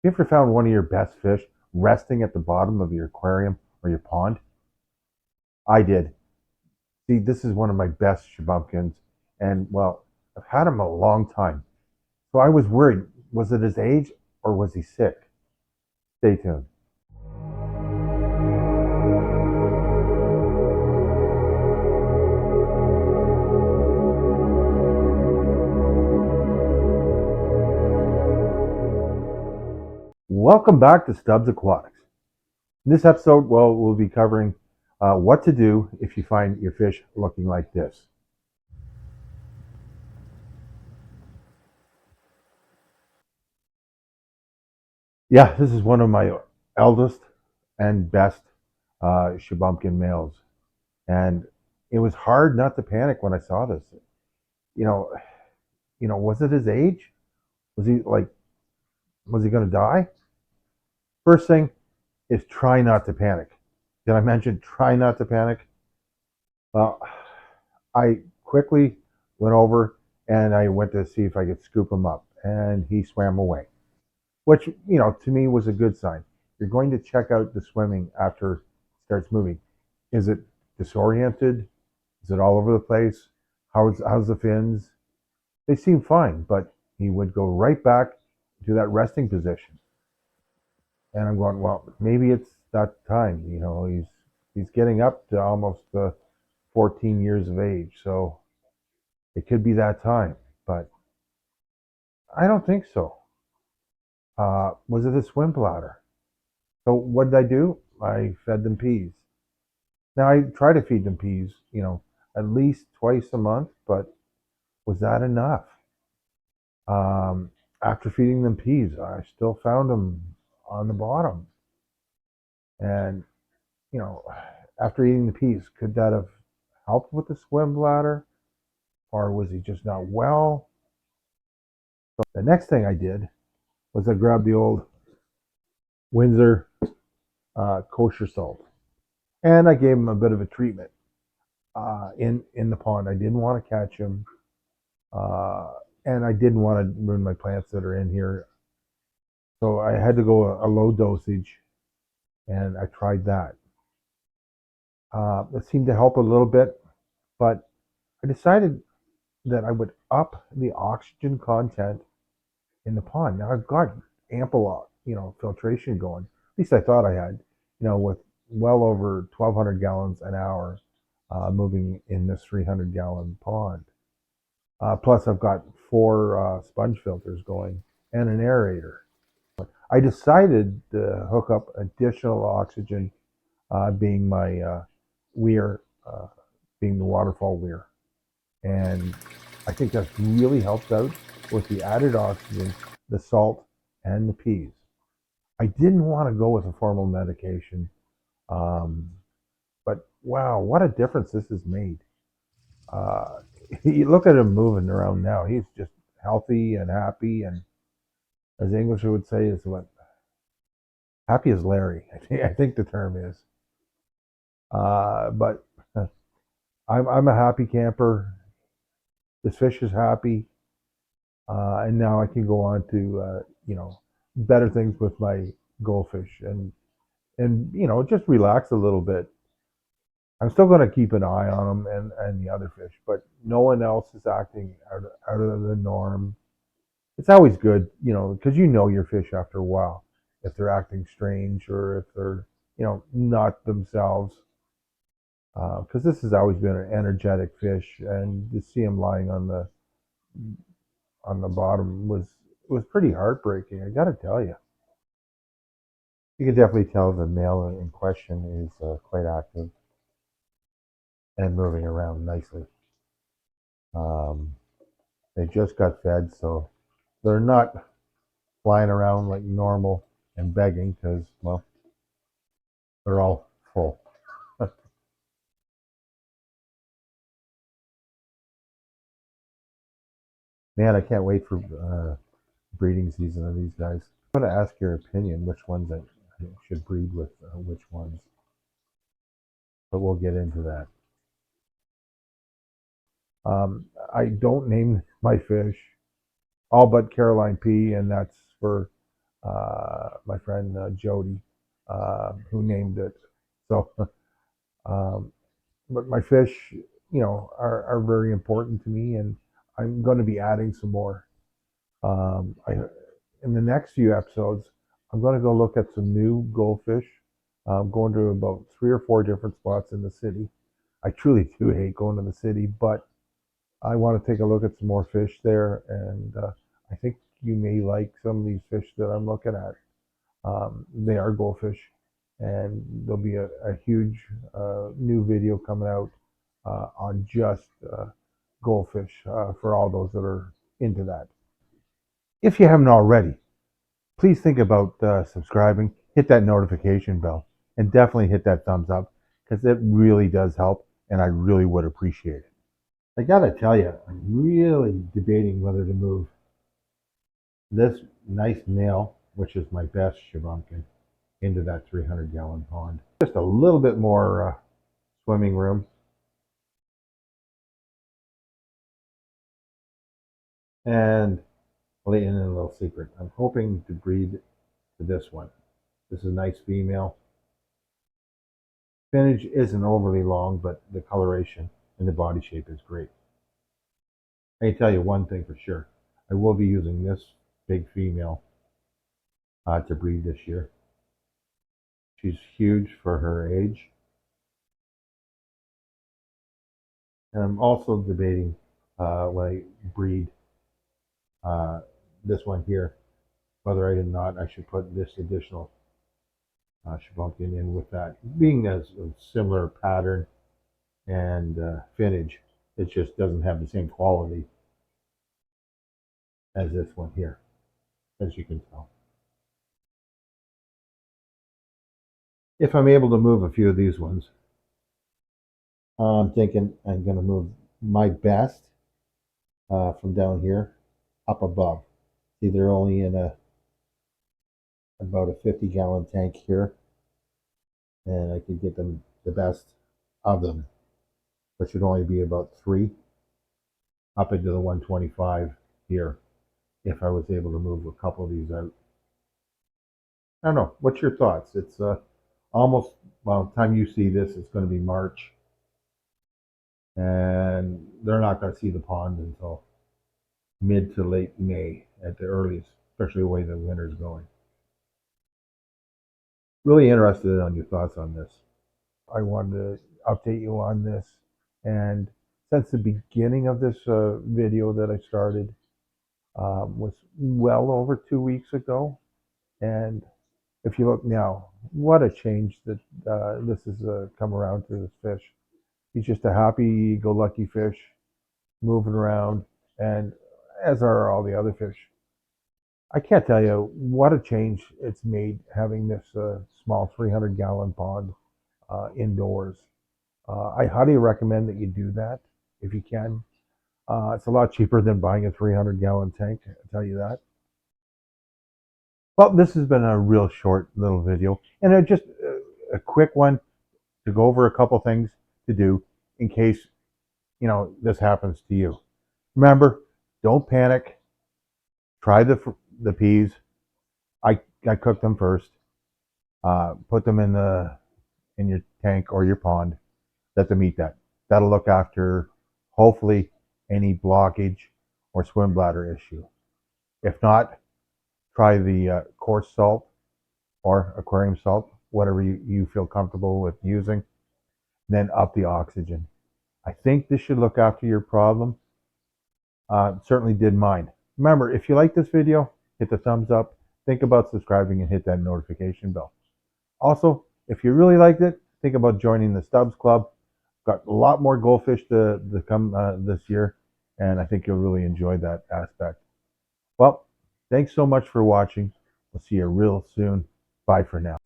You ever found one of your best fish resting at the bottom of your aquarium or your pond? I did. See, this is one of my best shubunkins, and well, I've had him a long time. So I was worried, was it his age or was he sick? Stay tuned. Welcome back to Stubbs Aquatics. In this episode, well, we'll be covering what to do if you find your fish looking like this. Yeah, this is one of my eldest and best Shubunkin males. And it was hard not to panic when I saw this. You know, was it his age? Was he going to die? First thing is try not to panic. Did I mention try not to panic? Well, I quickly went over and I went to see if I could scoop him up, and he swam away, which to me was a good sign. You're going to check out the swimming after it starts moving. Is it disoriented? Is it all over the place? How's the fins? They seem fine, but he would go right back to that resting position. And I'm going, well, maybe it's that time. He's getting up to almost 14 years of age, so it could be that time. But I don't think so. Was it a swim bladder? So what did I do? I fed them peas. Now I try to feed them peas, at least twice a month, but was that enough? Um, After feeding them peas, I still found them on the bottom. And, you know, after eating the peas, could that have helped with the swim bladder? Or was he just not well? So the next thing I did was I grabbed the old Windsor kosher salt. And I gave him a bit of a treatment in the pond. I didn't want to catch him. Uh, and I didn't want to ruin my plants that are in here. So I had to go a low dosage, and I tried that. It seemed to help a little bit, but I decided that I would up the oxygen content in the pond. Now I've got ample, filtration going. At least I thought I had, with well over 1,200 gallons an hour moving in this 300-gallon pond. Plus, I've got four sponge filters going and an aerator. I decided to hook up additional oxygen, being my Weir, being the waterfall Weir. And I think that's really helped out with the added oxygen, the salt, and the peas. I didn't want to go with a formal medication, um, but wow, what a difference this has made. Uh, you look at him moving around now; he's just healthy and happy, and as the English would say, is what happy as Larry. I think the term is. But I'm a happy camper. This fish is happy, and now I can go on to better things with my goldfish and just relax a little bit. I'm still going to keep an eye on them and the other fish, but no one else is acting out of the norm. It's always good, because your fish after a while if they're acting strange or if they're not themselves. Because this has always been an energetic fish, and to see him lying on the bottom was pretty heartbreaking. I got to tell you. You can definitely tell the male in question is quite active and moving around nicely. Um, they just got fed, so they're not flying around like normal and begging because, well, they're all full. Man, I can't wait for breeding season of these guys. I'm going to ask your opinion which ones I should breed with which ones, but we'll get into that. I don't name my fish, all but Caroline P, and that's for my friend Jody, who named it. So, um, but my fish, are very important to me, and I'm going to be adding some more. In the next few episodes, I'm going to go look at some new goldfish. I'm going to about 3 or 4 different spots in the city. I truly do hate going to the city, but I want to take a look at some more fish there, and I think you may like some of these fish that I'm looking at. They are goldfish, and there'll be a huge new video coming out on just goldfish for all those that are into that. If you haven't already, please think about subscribing, hit that notification bell, and definitely hit that thumbs up because it really does help, and I really would appreciate it. I gotta tell you, I'm really debating whether to move this nice male, which is my best shubunkin, into that 300-gallon pond. Just a little bit more swimming room. And I'll let you in a little secret. I'm hoping to breed to this one. This is a nice female. Finish isn't overly long, but the coloration and the body shape is great. I can tell you one thing for sure. I will be using this big female to breed this year. She's huge for her age. And I'm also debating when I breed uh, this one here, whether or not I should put this additional shubunkin in with that. Being as a similar pattern and finish, it just doesn't have the same quality as this one here, as you can tell. If I'm able to move a few of these ones, I'm thinking I'm going to move my best from down here up above. See, they're only in about a 50-gallon tank here, and I could get them the best of them, which would only be about 3 up into the 125 here if I was able to move a couple of these out. I don't know. What's your thoughts? It's almost, well, the time you see this, it's going to be March, and they're not going to see the pond until mid to late May at the earliest, especially the way the winter's going. Really interested on your thoughts on this. I wanted to update you on this, and since the beginning of this video that I started was well over 2 weeks ago, and if you look now, what a change that this has come around to this fish. He's just a happy-go-lucky fish, moving around, and as are all the other fish. I can't tell you what a change it's made having this small 300-gallon pond indoors. I highly recommend that you do that if you can. It's a lot cheaper than buying a 300-gallon tank, I'll tell you that. Well, this has been a real short little video, and just a quick one to go over a couple things to do in case this happens to you. Remember, don't panic. Try the peas. I cooked them first. Put them in your tank or your pond. Let them eat that. That'll look after hopefully any blockage or swim bladder issue. If not, try the coarse salt or aquarium salt, whatever you feel comfortable with using. Then up the oxygen. I think this should look after your problem. Certainly did mine. Remember, if you like this video, hit the thumbs up. Think about subscribing and hit that notification bell. Also, if you really liked it, think about joining the Stubbs Club. Got a lot more goldfish to come this year, and I think you'll really enjoy that aspect. Well, thanks so much for watching. We'll see you real soon. Bye for now.